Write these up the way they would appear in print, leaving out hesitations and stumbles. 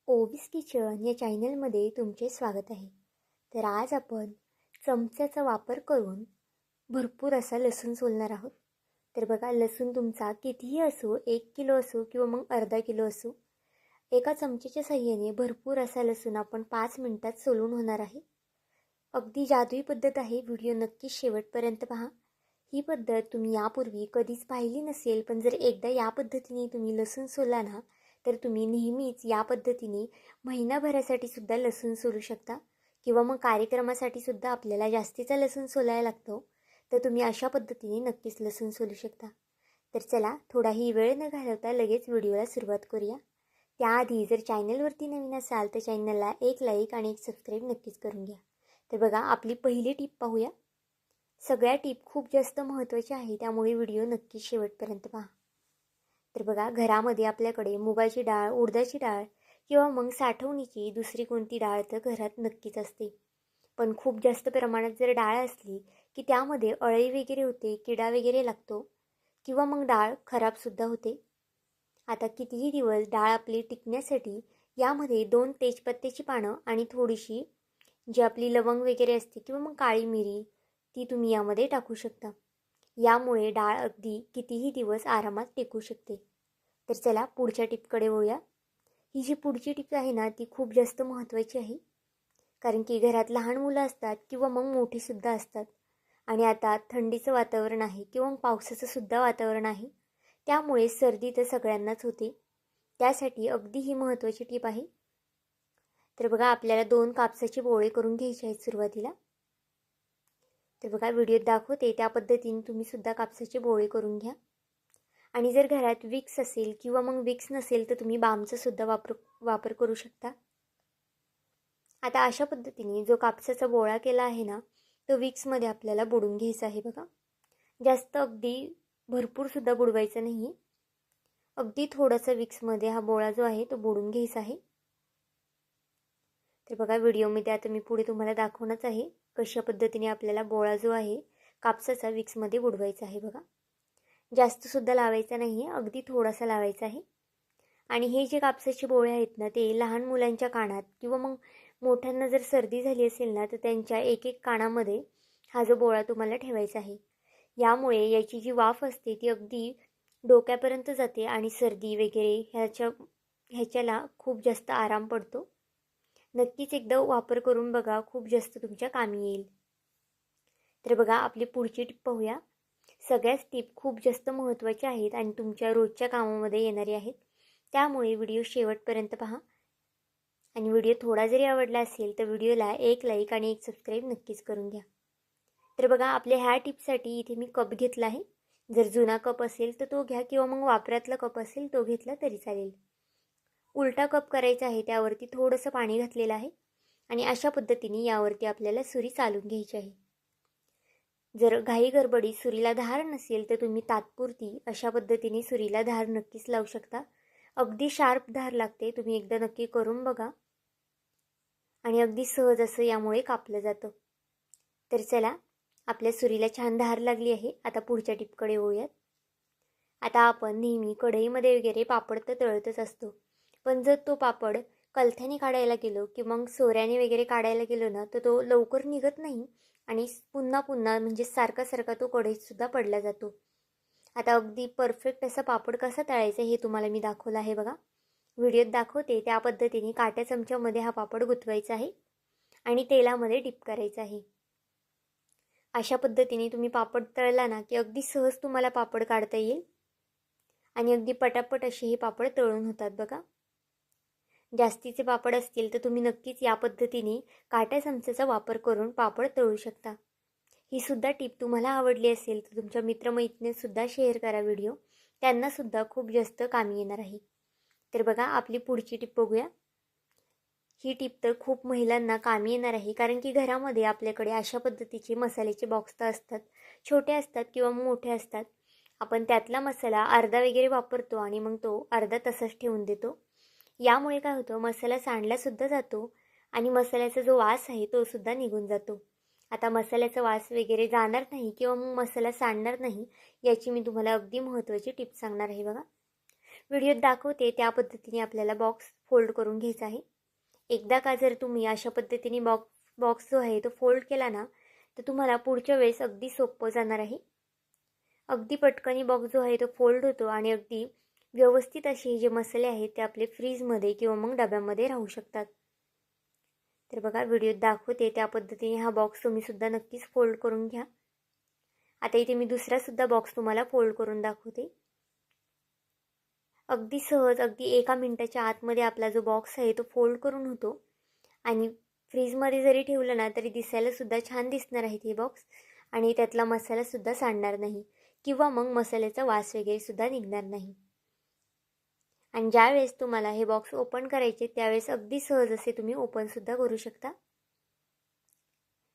ओवीस kitchen या चॅनलमध्ये तुमचे स्वागत आहे. तर आज आपण चमच्याचा वापर करून भरपूर असा लसूण सोलणार आहोत. तर बघा, लसूण तुमचा कितीही असो, 1 किलो असो किंवा मग अर्धा किलो असो, एका चमच्याच्या साहाय्याने भरपूर असा लसूण आपण 5 मिनिटात सोलून होणार आहे. अगदी जादुई पद्धत आहे. व्हिडिओ नक्कीच शेवटपर्यंत पहा. ही पद्धत तुम्ही यापूर्वी कधीच पाहिली नसेल, पण जर एकदा या पद्धतीने तुम्ही लसूण सोलला ना, तर तुम्ही नेहमीच या पद्धतीने महिनाभरासाठी सुद्धा लसूण सोलू शकता. किंवा मग कार्यक्रमासाठी सुद्धा आपल्याला जास्तीचा लसूण सोलायला लागतो, तर तुम्ही अशा पद्धतीने नक्कीच लसूण सोलू शकता. तर चला, थोडाही वेळ न घालवता लगेच व्हिडिओला सुरुवात करूया. त्याआधी जर चॅनलवरती नवीन असाल तर चॅनलला एक लाईक आणि एक सबस्क्राईब नक्कीच करून घ्या. तर बघा, आपली पहिली टीप पाहूया. सगळ्या टीप खूप जास्त महत्त्वाच्या आहे, त्यामुळे व्हिडिओ नक्की शेवटपर्यंत पहा. तर बघा, घरामध्ये आपल्याकडे मुगाची डाळ, उडदाची डाळ किंवा मग साठवणीची दुसरी कोणती डाळ तर घरात नक्कीच असते. पण खूप जास्त प्रमाणात जर डाळ असली की त्यामध्ये अळी वगैरे होते, किडा वगैरे लागतो किंवा मग डाळ खराबसुद्धा होते. आता कितीही दिवस डाळ आपली टिकण्यासाठी यामध्ये 2 तेजपत्त्याची पानं आणि थोडीशी जी आपली लवंग वगैरे असते किंवा मग काळी मिरी, ती तुम्ही यामध्ये टाकू शकता. यामुळे डाळ अगदी कितीही दिवस आरामात टिकू शकते. तर चला, पुढच्या टिपकडे वळूया. ही जी पुढची टिप आहे ना, ती खूप जास्त महत्त्वाची आहे. कारण की घरात लहान मुलं असतात किंवा मग मोठीसुद्धा असतात. आणि आता थंडीचं वातावरण आहे किंवा मग पावसाचं सुद्धा वातावरण आहे. त्यामुळे सर्दी तर सगळ्यांनाच होते. त्यासाठी अगदी ही महत्त्वाची टिप आहे. तर बघा, आपल्याला 2 कापसाचे बोळे करून घ्यायचे आहेत सुरुवातीला. तर बघा, व्हिडिओत दाखवते त्या पद्धतीने तुम्ही सुद्धा कापसाचे बोळे करून घ्या. आणि जर घरात विक्स असेल किंवा मग विक्स नसेल तर तुम्ही बामचा सुद्धा वापर करू शकता. आता अशा पद्धतीने जो कापसाचा बोळा केला आहे ना, तो विक्समध्ये आपल्याला बुडवून घ्यायचा आहे. बघा, जास्त अगदी भरपूर सुद्धा बुडवायचा नाही. अगदी थोडासा विक्समध्ये हा बोळा जो आहे तो बुडवून घ्यायचा आहे. तर बघा, व्हिडिओमध्ये आता मी पुढे तुम्हाला दाखवणंच आहे कशा पद्धतीने आपल्याला बोळा जो आहे कापसाचा विक्समध्ये बुडवायचा आहे. बघा, जास्तसुद्धा लावायचा नाही आहे, अगदी थोडासा लावायचा आहे. आणि हे जे कापसाचे बोळे आहेत ना, ते लहान मुलांच्या कानात किंवा मग मोठ्यांना जर सर्दी झाली असेल ना, तर त्यांच्या एक एक कानामध्ये हा जो बोळा तुम्हाला ठेवायचा आहे. यामुळे याची जी वाफ असते ती अगदी डोक्यापर्यंत जाते आणि सर्दी वगैरे ह्याच्याला खूप जास्त आराम पडतो. नक्कीच एकदा वापर करून बघा, खूप जास्त तुमच्या कामी येईल. तर बघा, आपली पुढची टिप पाहूया. सगळ्याच टिप खूप जास्त महत्त्वाच्या आहेत आणि तुमच्या रोजच्या कामामध्ये येणारी आहेत. त्यामुळे व्हिडिओ शेवटपर्यंत पहा. आणि व्हिडिओ थोडा जरी आवडला असेल तर व्हिडिओला एक लाईक आणि एक सबस्क्राईब नक्कीच करून घ्या. तर बघा, आपल्या ह्या टिपसाठी इथे मी कप घेतला आहे. जर जुना कप असेल तर तो घ्या किंवा मग वापरातला कप असेल तो घेतला तरी चालेल. उलटा कप करायचा आहे, त्यावरती थोडंसं पाणी घातलेलं आहे आणि अशा पद्धतीने यावरती आपल्याला सुरी चालून घ्यायची आहे. जर घाई गडबडी सुरीला धार नसेल तर तुम्ही तात्पुरती अशा पद्धतीने सुरीला धार नक्कीच लावू शकता. अगदी शार्प धार लागते, तुम्ही एकदा नक्की करून बघा. आणि अगदी सहज असं यामुळे कापलं जातं. तर चला, आपल्या सुरीला छान धार लागली आहे. आता पुढच्या टिपकडे वळूयात. आता आपण नेहमी कढईमध्ये वगैरे पापड तर तळतच असतो, पण जर तो पापड कलथ्याने काढायला गेलो किंवा मग सोऱ्याने वगैरे काढायला गेलो ना, तर तो लवकर निघत नाही आणि पुन्हा पुन्हा म्हणजे सारखा सारखा तो कढईतसुद्धा पडला जातो. आता अगदी परफेक्ट असा पापड कसा तळायचा हे तुम्हाला मी दाखवलं आहे. बघा, व्हिडिओत दाखवते त्या पद्धतीने काट्या चमच्यामध्ये हा पापड गुंतवायचा आहे आणि तेलामध्ये डिप करायचा आहे. अशा पद्धतीने तुम्ही पापड तळला ना की अगदी सहज तुम्हाला पापड काढता येईल आणि अगदी पटापट असे हे पापड तळून होतात. बघा, जास्तीचे पापड असतील तर तुम्ही नक्कीच या पद्धतीने काट्या चमच्याचा वापर करून पापड तळू शकता. ही सुद्धा टिप तुम्हाला आवडली असेल तर तुमच्या मित्रमैत्रिणींसुद्धा शेअर करा व्हिडिओ, त्यांनासुद्धा खूप जास्त कामी येणार आहे. तर बघा, आपली पुढची टिप बघूया. ही टिप तर खूप महिलांना कामी येणार आहे, कारण की घरामध्ये आपल्याकडे अशा पद्धतीचे मसाल्याचे बॉक्स तर असतात, छोटे असतात किंवा मोठे असतात. आपण त्यातला मसाला अर्धा वगैरे वापरतो आणि मग तो अर्धा तसाच ठेवून देतो. यामुळे काय होतं, मसाला सांडलासुद्धा जातो आणि मसाल्याचा जो वास आहे तो सुद्धा निघून जातो. आता मसाल्याचा वास वगैरे जाणार नाही किंवा मग मसाला सांडणार नाही, याची मी तुम्हाला अगदी महत्त्वाची टिप सांगणार आहे. बघा, व्हिडिओत दाखवते त्या पद्धतीने आपल्याला बॉक्स फोल्ड करून घ्यायचा आहे. एकदा का जर तुम्ही अशा पद्धतीने बॉक्स जो आहे तो फोल्ड केला ना, तर तुम्हाला पुढच्या वेळेस अगदी सोपं जाणार आहे. अगदी पटकनी बॉक्स जो आहे तो फोल्ड होतो आणि अगदी व्यवस्थित असे जे मसाले आहेत ते आपले फ्रीजमध्ये किंवा मग डब्यामध्ये राहू शकतात. तर बघा व्हिडिओत दाखवते त्या पद्धतीने हा बॉक्स तुम्ही सुद्धा नक्कीच फोल्ड करून घ्या. आता इथे मी दुसरा सुद्धा बॉक्स तुम्हाला फोल्ड करून दाखवते. अगदी सहज अगदी 1 मिनिटाच्या आतमध्ये आपला जो बॉक्स आहे तो फोल्ड करून होतो आणि फ्रीजमध्ये जरी ठेवलं ना तरी दिसायला सुद्धा छान दिसणार आहे ते बॉक्स आणि त्यातला मसाला सुद्धा सांडणार नाही किंवा मग मसाल्याचा वास वगैरे सुद्धा निघणार नाही. आणि ज्यावेळेस तुम्हाला हे बॉक्स ओपन करायचे त्यावेळेस अगदी सहज असे तुम्ही ओपन सुद्धा करू शकता.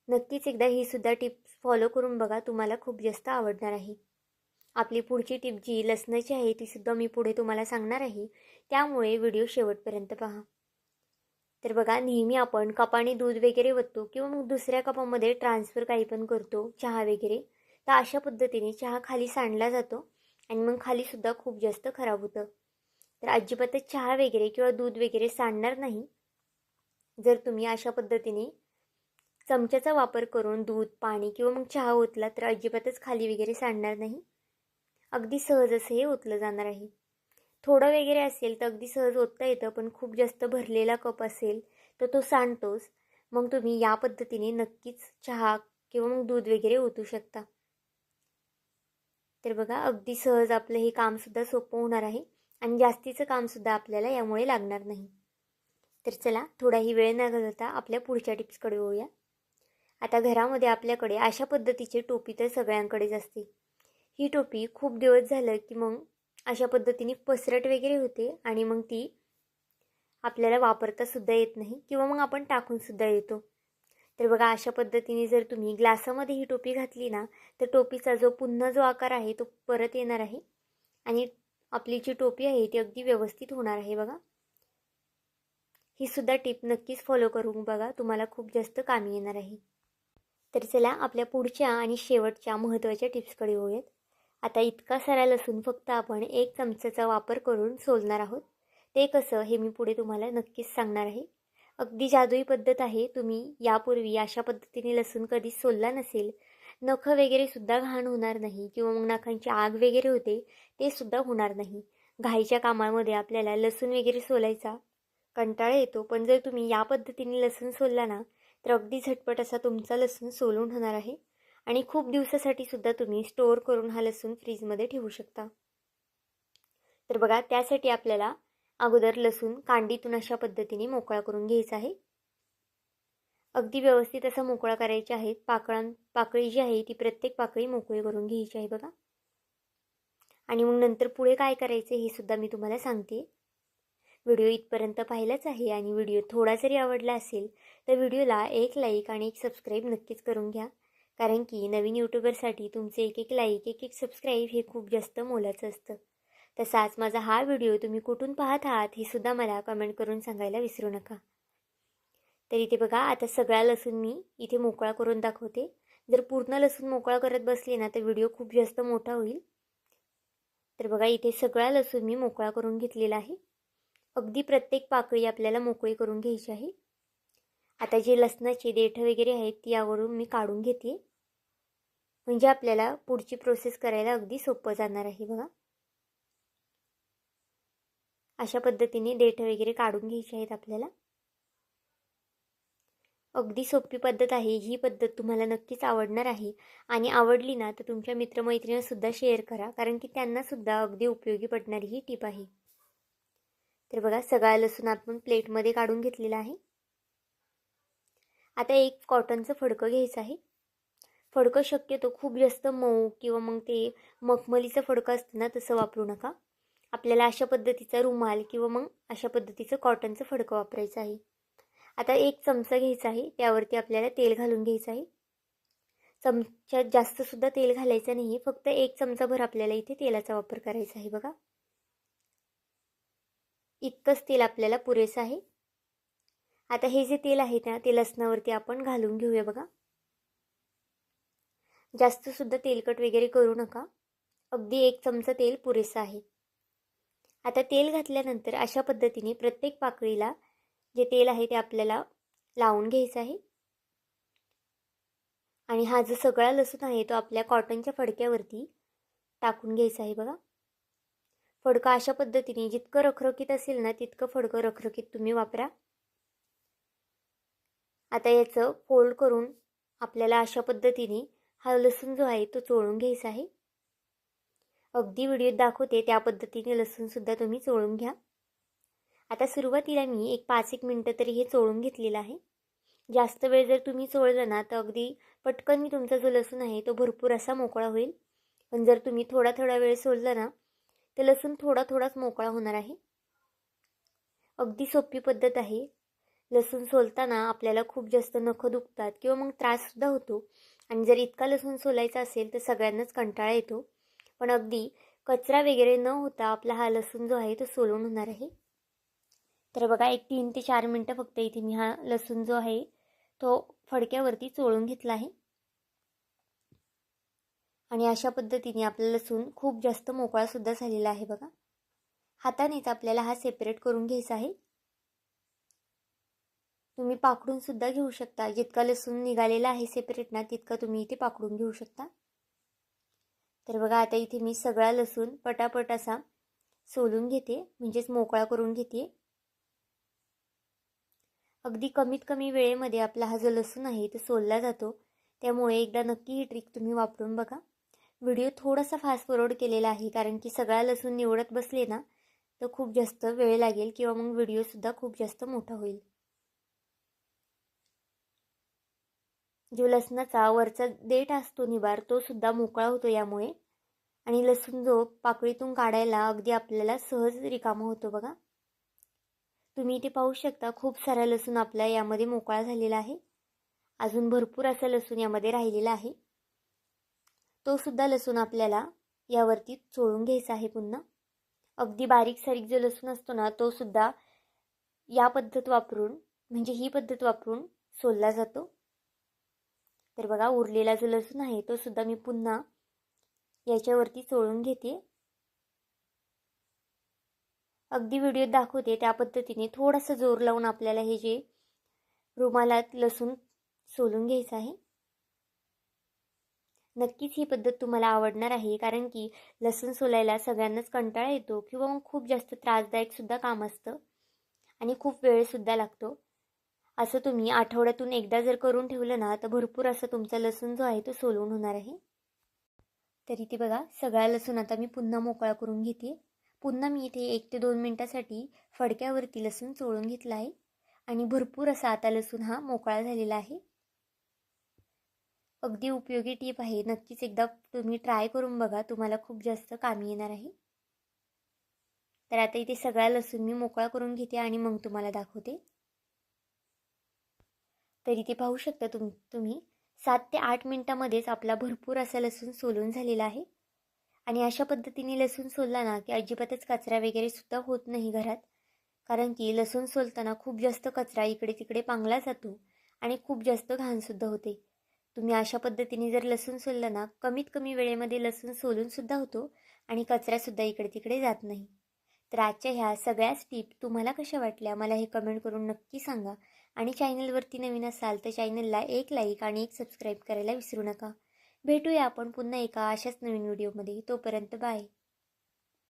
नक्कीच एकदा ही सुद्धा टिप्स फॉलो करून बघा, तुम्हाला खूप जास्त आवडणार आहे. आपली पुढची टिप जी लसणाची आहे ती सुद्धा मी पुढे तुम्हाला सांगणार आहे, त्यामुळे व्हिडिओ शेवटपर्यंत पहा. तर बघा नेहमी आपण कपाने दूध वगैरे ओततो किंवा मग दुसऱ्या कपामध्ये ट्रान्सफर काही पण करतो चहा वगैरे, तर अशा पद्धतीने चहा खाली सांडला जातो आणि मग खाली सुद्धा खूप जास्त खराब होतं. तर अजिबातच चहा वगैरे किंवा दूध वगैरे सांडणार नाही जर तुम्ही अशा पद्धतीने चमच्याचा वापर करून दूध, पाणी किंवा मग चहा ओतला तर अजिबातच खाली वगैरे सांडणार नाही. अगदी सहज असं हे ओतलं जाणार आहे. थोडं वगैरे असेल तर अगदी सहज ओतता येतं, पण खूप जास्त भरलेला कप असेल तर तो सांडतोच. मग तुम्ही या पद्धतीने नक्कीच चहा किंवा मग दूध वगैरे ओतू शकता. तर बघा अगदी सहज आपलं हे कामसुद्धा सोपं होणार आहे आणि जास्तीचं कामसुद्धा आपल्याला यामुळे लागणार नाही. तर चला थोडाही वेळ न घालवता आपल्या पुढच्या टिप्सकडे वळूया. आता घरामध्ये आपल्याकडे अशा पद्धतीची टोपी तर सगळ्यांकडेच असते. ही टोपी खूप दिवस झालं की मग अशा पद्धतीने पसरट वगैरे होते आणि मग ती आपल्याला वापरता सुद्धा येत नाही किंवा मग आपण टाकून सुद्धा येतो. तर बघा अशा पद्धतीने जर तुम्ही ग्लासामध्ये ही टोपी घातली ना तर टोपीचा जो पुन्हा जो आकार आहे तो परत येणार आहे आणि आपली जी टोपी आहे ती अगदी व्यवस्थित होणार आहे. बघा ही सुद्धा टिप नक्कीच फॉलो करून बघा, तुम्हाला खूप जास्त कामी येणार आहे. तर चला आपल्या पुढच्या आणि शेवटच्या महत्त्वाच्या टिप्सकडे वळूयात. आता इतका सारा लसूण फक्त आपण 1 चमचाचा वापर करून सोलणार आहोत. ते कसं हे मी पुढे तुम्हाला नक्कीच सांगणार आहे. अगदी जादुई पद्धत आहे. तुम्ही यापूर्वी अशा पद्धतीने लसूण कधीच सोलला नसेल, नखं वगैरे सुद्धा घाण होणार नाही किंवा मग नखांची आग वगैरे होते ते सुद्धा होणार नाही. घाईच्या कामामध्ये आपल्याला लसूण वगैरे सोलायचा कंटाळा येतो, पण जर तुम्ही या पद्धतीने लसूण सोलला ना तर अगदी झटपट असा तुमचा लसूण सोलून होणार आहे आणि खूप दिवसासाठी सुद्धा तुम्ही स्टोअर करून हा लसूण फ्रीजमध्ये ठेवू शकता. तर बघा त्यासाठी आपल्याला अगोदर लसूण कांडीतून अशा पद्धतीने मोकळा करून घ्यायचा आहे. अगदी व्यवस्थित असा मोकळा करायचा आहे. पाकळी जी आहे ती प्रत्येक पाकळी मोकळी करून घ्यायची आहे बघा. आणि मग नंतर पुढे काय करायचे हे सुद्धा मी तुम्हाला सांगते. व्हिडिओ इथपर्यंत पाहिलाच आहे आणि व्हिडिओ थोडा जरी आवडला असेल तर व्हिडिओला एक लाईक आणि एक सबस्क्राईब नक्कीच करून घ्या, कारण की नवीन यूट्यूबरसाठी तुमचे एक लाईक एक सबस्क्राईब हे खूप जास्त मोलाचं असतं. तसाच माझा हा व्हिडिओ तुम्ही कुठून पाहत आहात हे सुद्धा मला कमेंट करून सांगायला विसरू नका. तर इथे बघा आता सगळा लसूण मी इथे मोकळा करून दाखवते. जर पूर्ण लसूण मोकळा करत बसले ना तर व्हिडिओ खूप जास्त मोठा होईल. तर बघा इथे सगळा लसूण मी मोकळा करून घेतलेला आहे. अगदी प्रत्येक पाकळी आपल्याला मोकळी करून घ्यायची आहे. आता जे लसणाचे देठ वगैरे आहेत ती यावरून मी काढून घेते, म्हणजे आपल्याला पुढची प्रोसेस करायला अगदी सोपं जाणार आहे. बघा अशा पद्धतीने देठ वगैरे काढून घ्यायचे आहेत आपल्याला. अगदी सोपी पद्धत आहे. ही पद्धत तुम्हाला नक्कीच आवडणार आहे आणि आवडली ना तर तुमच्या मित्रमैत्रिणींना सुद्धा शेअर करा, कारण की त्यांना सुद्धा अगदी उपयोगी पडणारी ही टिप आहे. तर बघा सगळा लसूण आपण प्लेटमध्ये काढून घेतलेला आहे. आता एक कॉटनचं फडकं घ्यायचं आहे. फडकं शक्यतो खूप जास्त मऊ किंवा मग ते मखमलीचं फडकं असतं ना तसं वापरू नका. आपल्याला अशा पद्धतीचा रुमाल किंवा मग अशा पद्धतीचं कॉटनचं फडकं वापरायचं आहे. आता 1 चमचा घ्यायचा आहे, त्यावरती आपल्याला तेल घालून घ्यायचं आहे. चमच्यात जास्त सुद्धा तेल घालायचं नाही, फक्त 1 चमचाभर आपल्याला इथे तेलाचा वापर करायचा आहे. बघा इतकंच तेल आपल्याला पुरेसं आहे. आता हे जे तेल आहे ना ते लसणावरती आपण घालून घेऊया. बघा जास्त सुद्धा तेलकट वगैरे करू नका, अगदी 1 चमचा तेल पुरेसं आहे. आता तेल घातल्यानंतर अशा पद्धतीने प्रत्येक पाकळीला जे तेल आहे ते आपल्याला लावून घ्यायचं आहे. आणि हा जो सगळा लसूण आहे तो आपल्या कॉटनच्या फडक्यावरती टाकून घ्यायचा आहे बघा. फडका अशा पद्धतीने जितकं रखरखीत असेल ना तितकं फडकं रखरखीत तुम्ही वापरा. आता याचं फोल्ड करून आपल्याला अशा पद्धतीने हा लसूण जो आहे तो चोळून घ्यायचा आहे. अगदी व्हिडिओत दाखवते त्या पद्धतीने लसूणसुद्धा तुम्ही चोळून घ्या. आता सुरुवातीला मी 5-1 मिनटं तरी हे चोळून घेतलेलं आहे. जास्त वेळ जर तुम्ही चोळलं ना तर अगदी पटकन तुमचा जो लसूण आहे तो भरपूर असा मोकळा होईल. पण जर तुम्ही थोडा थोडा वेळ सोडलं ना तर लसूण थोडा थोडाच मोकळा होणार आहे. अगदी सोपी पद्धत आहे. लसूण सोलताना आपल्याला खूप जास्त नखं दुखतात किंवा मग त्राससुद्धा होतो. आणि जर इतका लसूण सोलायचा असेल तर सगळ्यांनाच कंटाळा येतो. पण अगदी कचरा वगैरे न होता आपला हा लसूण जो आहे तो सोलून होणार आहे. तर बघा 3 ते 4 मिनटं फक्त इथे मी हा लसूण जो आहे तो फडक्यावरती चोळून घेतला आहे. आणि अशा पद्धतीने आपला लसूण खूप जास्त मोकळासुद्धा झालेला आहे बघा. हातानेच आपल्याला हा सेपरेट करून घ्यायचा आहे. तुम्ही पाकडून सुद्धा घेऊ शकता. जितका लसूण निघालेला आहे सेपरेट ना तितका तुम्ही इथे पाकडून घेऊ शकता. तर बघा आता इथे मी सगळा लसूण पटापट असा सोलून घेते, म्हणजेच मोकळा करून घेते. अगदी कमीत कमी वेळेमध्ये आपला हा जो लसूण आहे तो सोलला जातो. त्यामुळे एकदा नक्की ही ट्रिक तुम्ही वापरून बघा. व्हिडिओ थोडासा फास्ट फॉरवर्ड केलेला आहे कारण की सगळा लसूण निवडत बसले ना तर खूप जास्त वेळ लागेल किंवा मग व्हिडिओसुद्धा खूप जास्त मोठा होईल. जो लसणाचा वरचा देठ असतो निबार तो सुद्धा मोकळा होतो यामुळे. आणि लसूण जो पाकळीतून काढायला अगदी आपल्याला सहज रिकामा होतो बघा. तुम्ही इथे पाहू शकता खूप सारा लसूण आपला यामध्ये मोकळा झालेला आहे. अजून भरपूर असा लसूण यामध्ये राहिलेला आहे. तो सुद्धा लसूण आपल्याला यावरती चोळून घ्यायचा आहे पुन्हा. अगदी बारीक सारीक जो लसूण असतो ना तो सुद्धा या पद्धत वापरून म्हणजे ही पद्धत वापरून सोलला जातो. तर बघा उरलेला जो लसूण आहे तो सुद्धा मी पुन्हा याच्यावरती चोळून घेते. अगदी व्हिडिओत दाखवते त्या पद्धतीने थोडासा जोर लावून आपल्याला हे जे रुमालात लसूण सोलून घ्यायचं आहे. नक्कीच ही पद्धत तुम्हाला आवडणार आहे कारण की लसूण सोलायला सगळ्यांनाच कंटाळा येतो किंवा मग खूप जास्त त्रासदायक सुद्धा काम असतं आणि खूप वेळसुद्धा लागतो. असं तुम्ही आठवड्यातून एकदा जर करून ठेवलं ना तर भरपूर असं तुमचा लसूण जो आहे तो सोलून होणार आहे. तर इथे बघा सगळा लसूण आता मी पुन्हा मोकळा करून घेते. पुन्हा मी इथे 1 ते 2 मिनटासाठी फडक्यावरती लसूण चोळून घेतला आहे आणि भरपूर असा आता लसूण हा मोकळा झालेला आहे. अगदी उपयोगी टीप आहे. नक्कीच एकदा तुम्ही ट्राय करून बघा. तुम्हाला खूप जास्त कामी येणार आहे. तर आता इथे सगळा लसूण मी मोकळा करून घेते आणि मग तुम्हाला दाखवते. तर इथे पाहू शकता तुम्ही 7 ते 8 मिनटामध्येच आपला भरपूर असा लसूण सोलून झालेला आहे. आणि अशा पद्धतीने लसूण सोलला ना की अजिबातच कचरा वगैरे सुद्धा होत नाही घरात. कारण की लसूण सोलताना खूप जास्त कचरा इकडे तिकडे पांगला जातो आणि खूप जास्त घाणसुद्धा होते. तुम्ही अशा पद्धतीने जर लसूण सोललं ना कमीत कमी वेळेमध्ये लसूण सोलूनसुद्धा होतो आणि कचरासुद्धा इकडे तिकडे जात नाही. तर आजच्या ह्या सगळ्याच टिप तुम्हाला कशा वाटल्या मला हे कमेंट करून नक्की सांगा. आणि चॅनलवरती नवीन असाल तर चॅनलला एक लाईक आणि एक सबस्क्राईब करायला विसरू नका. भेटूया आपण पुन्हा एका अशाच नवीन व्हिडिओमध्ये. तोपर्यंत बाय.